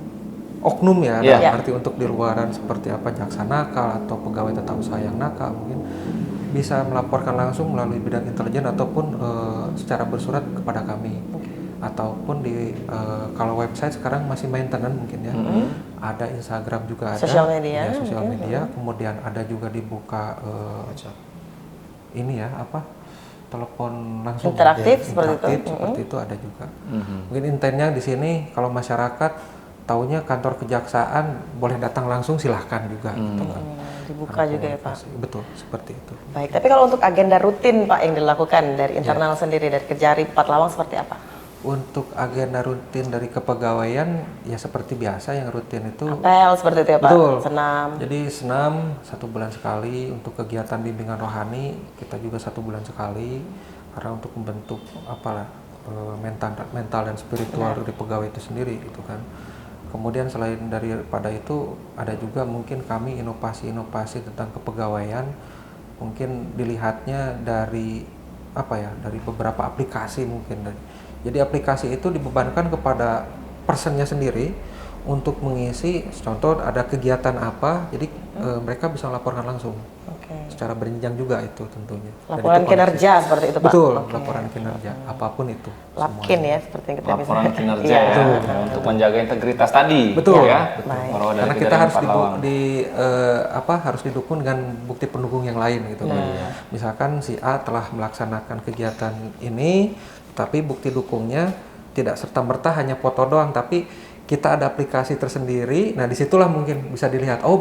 oknum ya, dalam arti untuk di luaran seperti apa jaksa nakal atau pegawai tata usaha yang nakal mungkin bisa melaporkan langsung melalui bidang intelijen ataupun secara bersurat kepada kami. Ataupun di kalau website sekarang masih maintenance mungkin ya. Ada Instagram juga ada. Sosial media. Ya, sosial media. Kemudian ada juga dibuka ini ya apa? Telepon langsung interaktif seperti itu ada juga. Mungkin intinya di sini kalau masyarakat taunya kantor kejaksaan boleh datang langsung silahkan juga. Gitu kan. Dibuka juga ya Pak. Betul seperti itu. Baik, tapi kalau untuk agenda rutin Pak yang dilakukan dari internal sendiri dari Kejari 4 Lawang seperti apa? Untuk agenda rutin dari kepegawaian ya seperti biasa yang rutin itu apel seperti itu ya Pak. Betul. Senam. Jadi senam 1 bulan sekali, untuk kegiatan bimbingan rohani kita juga 1 bulan sekali, karena untuk membentuk apalah mental dan spiritual dari pegawai itu sendiri gitu kan. Kemudian selain daripada itu ada juga mungkin kami inovasi-inovasi tentang kepegawaian, mungkin dilihatnya dari apa ya, dari beberapa aplikasi mungkin. Jadi aplikasi itu dibebankan kepada personnya sendiri untuk mengisi, contoh ada kegiatan apa, jadi mereka bisa laporkan langsung. Secara berjenjang juga itu tentunya. Laporan kinerja seperti itu Pak? Betul, laporan kinerja, apapun itu. Lapkin ya, seperti yang kita laporan kinerja ya, untuk menjaga integritas tadi. Betul. Ya. Karena kita harus harus didukung dengan bukti pendukung yang lain gitu. Misalkan si A telah melaksanakan kegiatan ini, tapi bukti dukungnya tidak serta-merta hanya foto doang, tapi kita ada aplikasi tersendiri. Nah, disitulah mungkin bisa dilihat, oh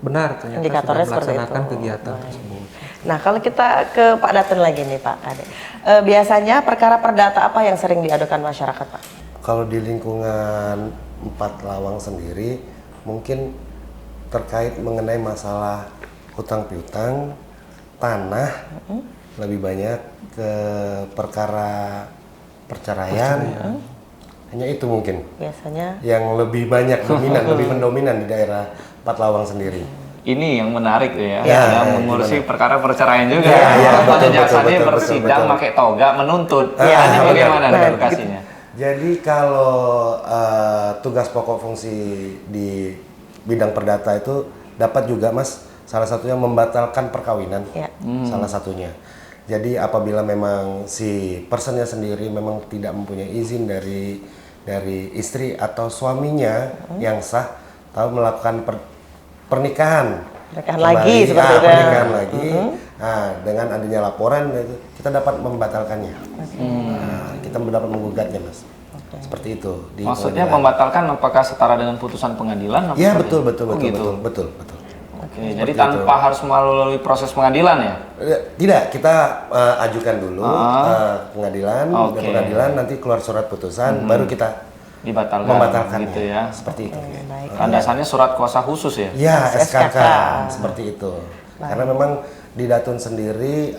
benar ternyata Indikatornya sudah melaksanakan kegiatan tersebut. Nah, kalau kita ke Pak Datun lagi nih Pak Ade. Biasanya perkara perdata apa yang sering diadukan masyarakat Pak? Kalau di lingkungan Empat Lawang sendiri, mungkin terkait mengenai masalah hutang piutang, tanah, lebih banyak ke perkara perceraian. Hanya itu mungkin. Biasanya yang lebih banyak dominan, lebih mendominan di daerah Empat Lawang sendiri. Ini yang menarik tuh ya, Ya, mengurusi perkara perceraian juga. betul, Jaksanya betul, bersidang betul. pakai toga menuntut. Ya, Ini bagaimana benar. edukasinya? Jadi kalau tugas pokok fungsi di bidang perdata itu dapat juga Mas, salah satunya membatalkan perkawinan, salah satunya. Jadi apabila memang si personnya sendiri memang tidak mempunyai izin dari istri atau suaminya yang sah, tahu melakukan pernikahan lagi seperti itu. Pernikahan lagi. Nah, dengan adanya laporan itu kita dapat membatalkannya. Nah, kita dapat menggugatnya, Mas. Seperti itu. Maksudnya membatalkan apakah setara dengan putusan pengadilan? Iya, betul. Oke, jadi tanpa harus melalui proses pengadilan ya? Tidak, kita ajukan dulu pengadilan, dan pengadilan nanti keluar surat putusan, baru kita membatalkan gitu ya. Seperti itu. Landasannya surat kuasa khusus ya? Ya, SKK seperti itu. Karena memang di Datun sendiri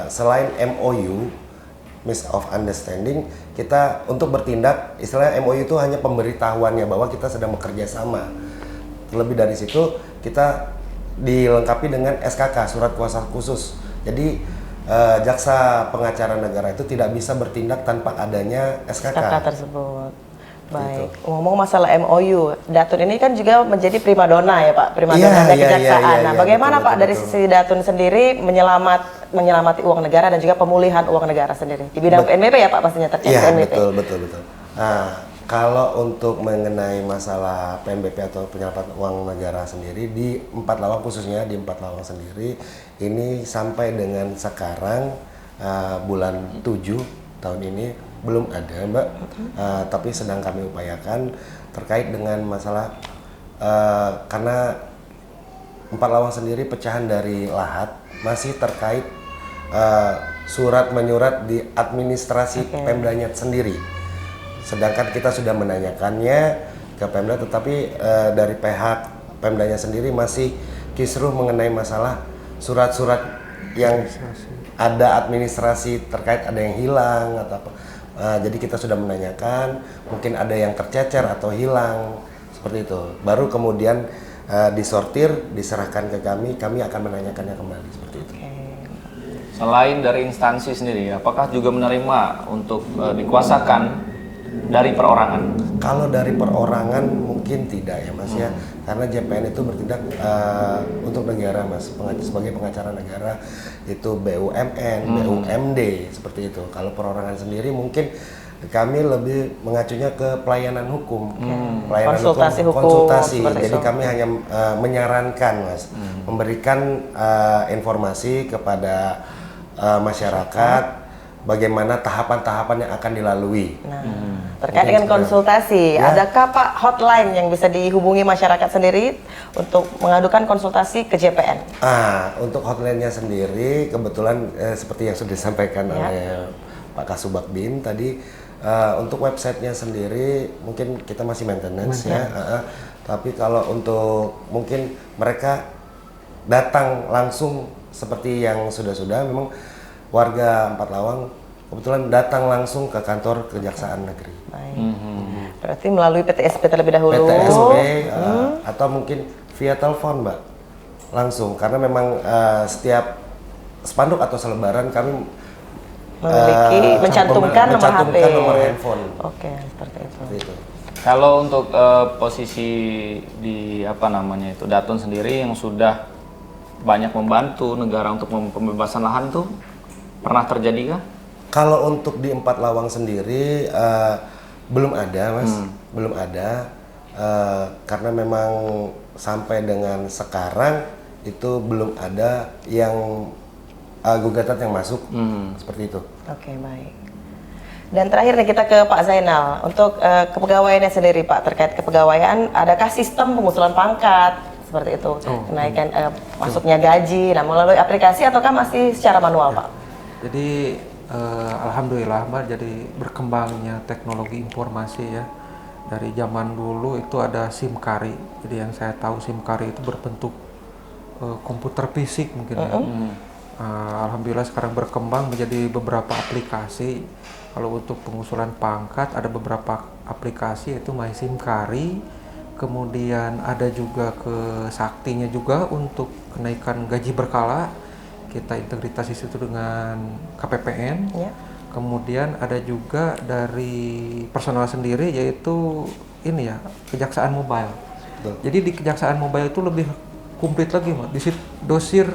selain MOU, Miss of Understanding, kita untuk bertindak, istilahnya MOU itu hanya pemberitahuannya bahwa kita sedang bekerja sama. Lebih dari situ, kita dilengkapi dengan SKK, surat kuasa khusus. Jadi jaksa pengacara negara itu tidak bisa bertindak tanpa adanya SKK tersebut. Baik, ngomong masalah MOU, Datun ini kan juga menjadi primadona ya Pak, primadona dari kejaksaan. Nah, bagaimana Pak dari sisi Datun sendiri menyelamati uang negara dan juga pemulihan uang negara sendiri di bidang PNBP ya Pak pastinya terkait PNBP. Iya, betul. Nah, kalau untuk mengenai masalah PNBP atau penyelamatan uang negara sendiri di Empat Lawang, khususnya di Empat Lawang sendiri, ini sampai dengan sekarang bulan 7 tahun ini belum ada Mbak, tapi sedang kami upayakan terkait dengan masalah karena Empat Lawang sendiri pecahan dari lahat masih terkait surat menyurat di administrasi Pemdanya sendiri. Sedangkan kita sudah menanyakannya ke Pemda, tetapi dari pihak Pemdanya sendiri masih kisruh mengenai masalah surat-surat yang ada administrasi terkait ada yang hilang atau apa. Jadi kita sudah menanyakan, mungkin ada yang tercecer atau hilang, seperti itu. Baru kemudian disortir, diserahkan ke kami akan menanyakannya kembali, seperti itu. Selain dari instansi sendiri, apakah juga menerima untuk dikuasakan dari perorangan? Kalau dari perorangan mungkin tidak ya Mas ya, karena JPN itu bertindak untuk negara Mas, sebagai pengacara negara itu BUMN, BUMD seperti itu. Kalau perorangan sendiri mungkin kami lebih mengacunya ke pelayanan hukum, pelayanan konsultasi. Jadi kami hanya menyarankan Mas, memberikan informasi kepada masyarakat bagaimana tahapan-tahapan yang akan dilalui. Terkait dengan konsultasi, adakah Pak hotline yang bisa dihubungi masyarakat sendiri untuk mengadukan konsultasi ke JPN? Untuk hotline-nya sendiri kebetulan seperti yang sudah disampaikan oleh Pak Kasubag Bin tadi, untuk websitenya sendiri mungkin kita masih maintenance ya. Tapi kalau untuk mungkin mereka datang langsung seperti yang sudah-sudah, memang warga Empat Lawang kebetulan datang langsung ke kantor Kejaksaan Negeri. Baik. Berarti melalui PTSP terlebih dahulu. PTSP atau mungkin via telepon, Mbak. Langsung, karena memang setiap spanduk atau selebaran kami memiliki mencantumkan nomor handphone. Oke, seperti itu. Kalau untuk posisi di Datun sendiri yang sudah banyak membantu negara untuk pembebasan lahan tuh pernah terjadi kah? Kalau untuk di Empat Lawang sendiri belum ada Mas, belum ada karena memang sampai dengan sekarang itu belum ada yang gugatan yang masuk seperti itu. Oke, baik. Dan terakhir nih kita ke Pak Zainal. Untuk kepegawaiannya sendiri Pak, terkait kepegawaian, adakah sistem pengusulan pangkat seperti itu? Kenaikan masuknya gaji, nah melalui aplikasi ataukah masih secara manual Pak? Jadi alhamdulillah Mbak, jadi berkembangnya teknologi informasi ya. Dari zaman dulu itu ada SIM kari. Jadi yang saya tahu SIM kari itu berbentuk komputer fisik mungkin ya. Alhamdulillah sekarang berkembang menjadi beberapa aplikasi. Kalau untuk pengusulan pangkat ada beberapa aplikasi, yaitu MySimKari, kemudian ada juga ke Saktinya juga untuk kenaikan gaji berkala, kita integritas di situ dengan KPPN. Kemudian ada juga dari personal sendiri, yaitu ini ya, Kejaksaan Mobile. Jadi di Kejaksaan Mobile itu lebih komplit lagi, Mbak. Di situ dosir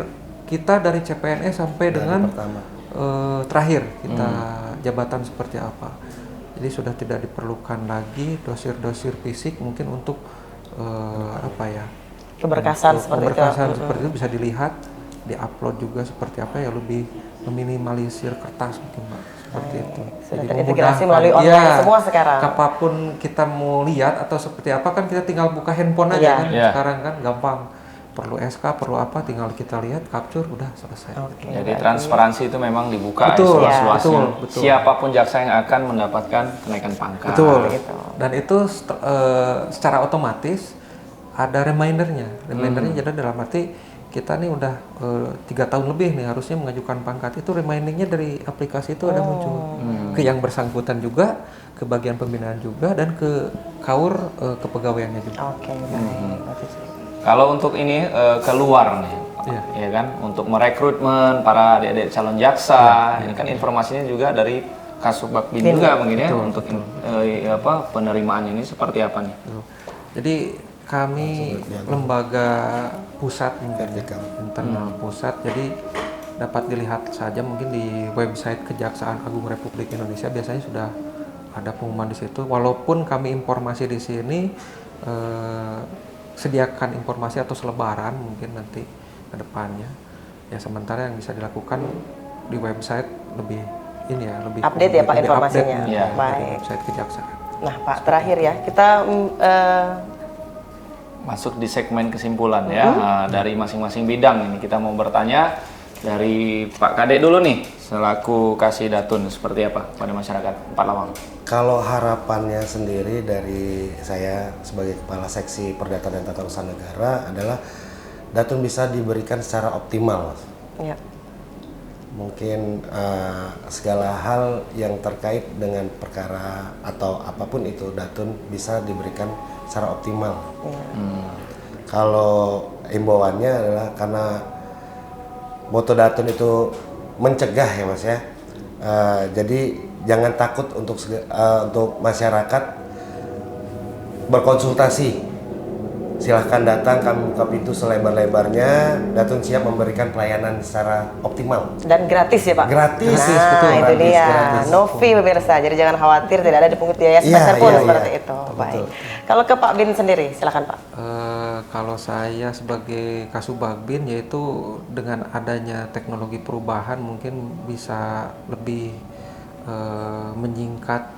kita dari CPNS sampai dari dengan terakhir kita jabatan seperti apa. Jadi sudah tidak diperlukan lagi dosir-dosir fisik mungkin untuk keberkasan seperti itu bisa dilihat, diupload juga seperti apa ya, lebih meminimalisir kertas mungkin Mbak, seperti itu. Sudah terintegrasi melalui online semua sekarang. Apapun kita mau lihat atau seperti apa kan kita tinggal buka handphone aja kan sekarang kan gampang. Perlu SK, perlu apa, tinggal kita lihat, capture, udah selesai. Jadi transparansi itu memang dibuka seluas-luasnya. Siapapun jaksa yang akan mendapatkan kenaikan pangkat. Betul. Dan itu secara otomatis ada remindernya. Remindernya jadi dalam arti kita nih udah 3 tahun lebih nih harusnya mengajukan pangkat. Itu remindingnya dari aplikasi itu ada muncul. Ke yang bersangkutan juga, ke bagian pembinaan juga, dan ke KAUR kepegawaiannya juga. Kalau untuk ini keluar nih, ya kan, untuk merekrutmen para adik-adik calon jaksa, ini kan informasinya juga dari Kasubag BIN juga mungkin ya, untuk penerimaan ini seperti apa nih? Jadi kami lembaga pusat mungkin internal pusat, jadi dapat dilihat saja mungkin di website Kejaksaan Agung Republik Indonesia biasanya sudah ada pengumuman di situ. Walaupun kami informasi di sini sediakan informasi atau selebaran mungkin nanti ke depannya. Ya sementara yang bisa dilakukan di website lebih ini ya, lebih update ya Pak informasinya. Baik. Website Kejaksaan. Nah Pak, terakhir ya, kita masuk di segmen kesimpulan ya. Dari masing-masing bidang ini kita mau bertanya dari Pak Kadek dulu nih, selaku Kasidatun, seperti apa pada masyarakat Empat Lawang? Kalau harapannya sendiri dari saya sebagai Kepala Seksi Perdata dan Tata Usaha Negara adalah Datun bisa diberikan secara optimal. Mungkin segala hal yang terkait dengan perkara atau apapun itu Datun bisa diberikan secara optimal. Kalau imbauannya adalah karena moto Datun itu mencegah ya Mas ya. Jadi jangan takut untuk masyarakat berkonsultasi. Silahkan datang, kami buka pintu selebar-lebarnya. Datun siap memberikan pelayanan secara optimal. Dan gratis ya Pak? Gratis. Nah, betul, itu gratis, dia. No fee pemirsa, jadi jangan khawatir, tidak ada dipungut biaya sepeser pun seperti itu. Baik. Kalau ke Pak Bin sendiri, silakan Pak. Kalau saya sebagai Kasubag BIN, yaitu dengan adanya teknologi perubahan mungkin bisa lebih menyingkat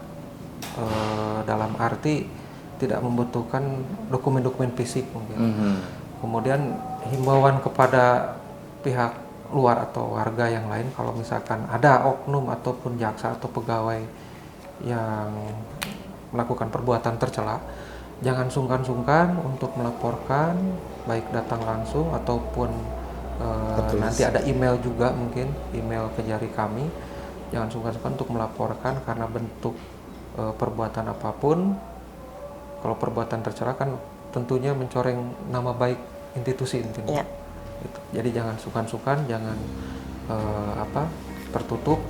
dalam arti tidak membutuhkan dokumen-dokumen fisik mungkin. Kemudian himbauan kepada pihak luar atau warga yang lain, kalau misalkan ada oknum ataupun jaksa atau pegawai yang melakukan perbuatan tercela, jangan sungkan-sungkan untuk melaporkan, baik datang langsung ataupun nanti ada email juga mungkin, email ke jari kami. Jangan sungkan-sungkan untuk melaporkan karena bentuk perbuatan apapun. Kalau perbuatan tercela kan tentunya mencoreng nama baik institusi intinya. Gitu. Jadi jangan sungkan-sungkan, jangan tertutup.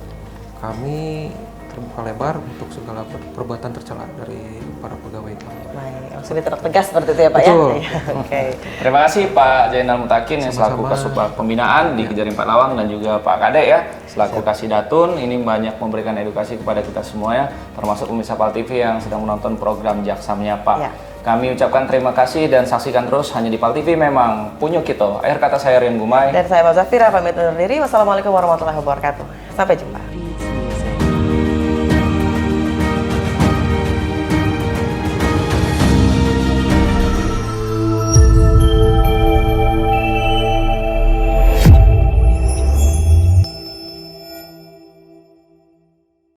Kami terbuka lebar untuk segala perbuatan tercela dari para pegawai kami. Baik, langsung tegas seperti itu ya Pak. Betul. Ya? Oke. Terima kasih Pak Zainal Mutakin yang selaku Kasubag Pembinaan di Kejari Empat Lawang, dan juga Pak Kadek ya selaku Kasidatun. Ini banyak memberikan edukasi kepada kita semua ya, termasuk pemirsa PAL TV yang sedang menonton program Jaksa Menyapa. Kami ucapkan terima kasih dan saksikan terus hanya di PAL TV, memang punya kita. Akhir kata saya Rian Gumai. Dan saya Mbak Zafira pamit undur diri. Wassalamualaikum warahmatullahi wabarakatuh. Sampai jumpa.